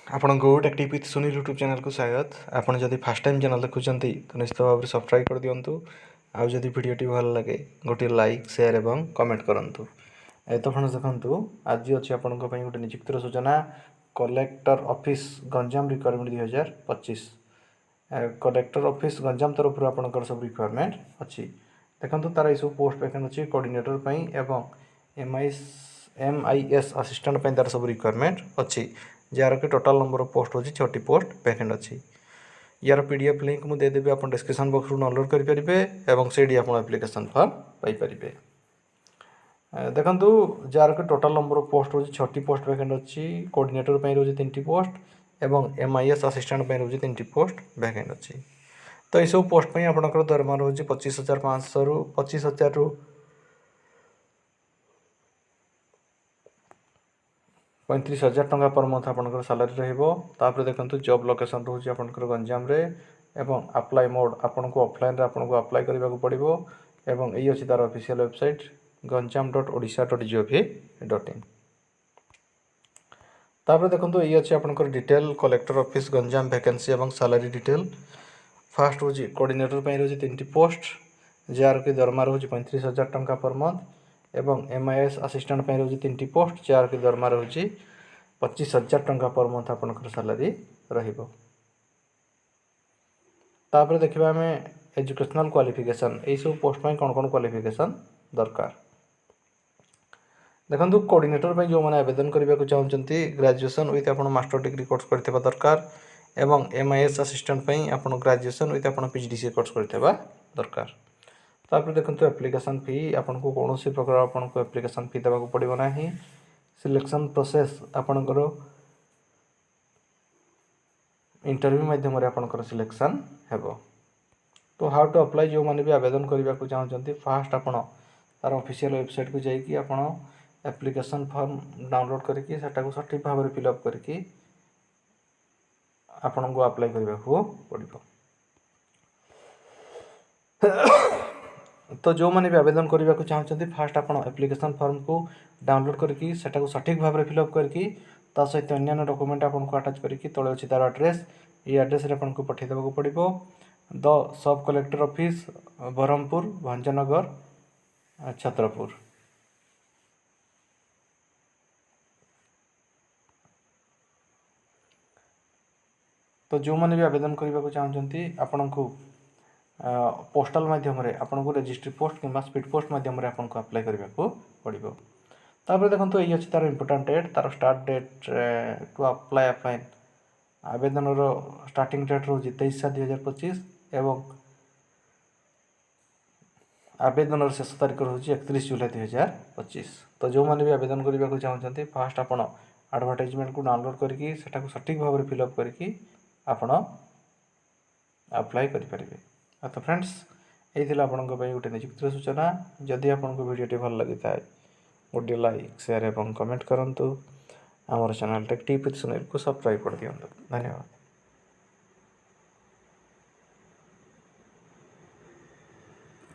आपण को टेक्टिव with Sunil YouTube channel को स्वागत। आपन जदि फर्स्ट टाइम चैनल देखुचंती तो निश्चित भाव में सब्सक्राइब कर दियंतु। आउ जदि वीडियोटी भल लगे गोटे लाइक शेयर एवं कमेंट करंतु। तो फ्रेंड्स देखंतु आज अछि आपन को पई गोटे नियुक्तिर सूचना collector office Ganjam requirement 2025। Collector office Ganjam तरफ आपनकर सब रिक्वायरमेंट अछि। देखंतु तार ई सब पोस्ट वैकेंट अछि कोऑर्डिनेटर पई एवं एमआईएस असिस्टेंट पई तार सब रिक्वायरमेंट अछि। जार के टोटल नंबर ऑफ पोस्ट होची 6 पोस्ट वैकेंट अछि। यार पीडीएफ लिंक मु दे देबे आपन डिस्क्रिप्शन बॉक्स रु डाउनलोड करि परिबे एवं सेडी आपन एप्लीकेशन फॉर्म पाई परिबे। देखंतु जार के टोटल नंबर ऑफ पोस्ट होची 6 पोस्ट वैकेंट अछि। कोऑर्डिनेटर पई रोजी 3 पोस्ट एवं एमआईएस असिस्टेंट पई रोजी 3 पोस्ट वैकेंट अछि। तो ई सब पोस्ट पई आपनकर दरमा रोजी 25500 रु 25000 रु 35000 टंका पर मंथ आपनकर सैलरी रहइबो। तापर देखंतु जॉब लोकेशन रहउची आपनकर गंजाम रे एवं अप्लाई मोड आपनको ऑफलाइन रे आपनको अप्लाई करबा को पड़िबो एवं एई अछि तार ऑफिशियल वेबसाइट ganjam.odisha.gov.in। तापर देखंतु एई अछि आपनकर detail collector office Ganjam vacancy एवं सैलरी डिटेल। फर्स्ट होची कोऑर्डिनेटर पई रहउची 3 पोस्ट जार के दरमा रहउची 35000 टंका पर मंथ एवं एमआईएस असिस्टेंट पई रहउची 3 पोस्ट जार के दरमा रहउची 25000 टंका पर मंथ आपनकर सैलरी रहिबो। तापर देखिबा हमें एजुकेशनल क्वालिफिकेशन एई सब पोस्ट पई कोन क्वालिफिकेशन दरकार। देखंतु कोऑर्डिनेटर पई जो माने आवेदन करबा को चाहउचंती ग्रेजुएशन विथ आपन मास्टर डिग्री कोर्स करथिबा दरकार एवं एमआईएस असिस्टेंट पई आपन ग्रेजुएशन विथ आपन पीजीडीसी कोर्स करथिबा दरकार। तापर देखंतु एप्लीकेशन फी आपन को कोनोसी प्रकार आपन को एप्लीकेशन फी देबा को पड़िबो नाही। सिलेक्शन प्रोसेस आपनकर इंटरव्यू माध्यम रे आपनकर सिलेक्शन हेबो। तो हाउ टू अप्लाई जो माने भी आवेदन करबा को चाहउचंती फर्स्ट आपन तार ऑफिशियल वेबसाइट को जाई कि आपन एप्लीकेशन फॉर्म डाउनलोड करके सेटा को सटीक भाव रे फिल अप करके आपन को अप्लाई करबा को पड़िबो। तो जो माने भी आवेदन करबा को चाहउचंती फर्स्ट आपन एप्लीकेशन फॉर्म को डाउनलोड करके सेटा को सटीक भाव रे फिल अप करके ता सहित अन्य डॉक्यूमेंट आपन को अटैच करके तळे अछि तार एड्रेस ई एड्रेस रे आपन को पठै देबा को पड़िबो। The sub collector office Berhampur Bhanjanagar Chhatrapur. तो जो माने भी आवेदन करबा को चाहउचंती आपन को पोस्टल माध्यम रे आपन को रजिस्ट्री पोस्ट किबा स्पीड पोस्ट माध्यम रे आपन को अप्लाई करबा को पड़िबो। तापर देखंतु एई अछि तार इंपोर्टेंट डेट तार start date to apply offline आवेदन रो स्टार्टिंग डेट रहउची 23/7/2025 एवं आवेदन रो शेष तारीख रहउची 31 जुलाई 2025। तो जो माने भी आवेदन करबा को चाहउचंती फर्स्ट आपन एडवर्टाइजमेंट को डाउनलोड करके सेटा को सटीक भाव रे फिल अप करके आपन अप्लाई करि परिबे। तो फ्रेंड्स एई थिला आपन को पई गोटे नियुक्तिर सूचना। जदि आपन को वीडियोटी भल लागि थाए गोटे लाइक शेयर एवं कमेंट करंतु। हमर चैनल टेक्टिव विथ सुनील को सब्सक्राइब कर दियंतु। धन्यवाद।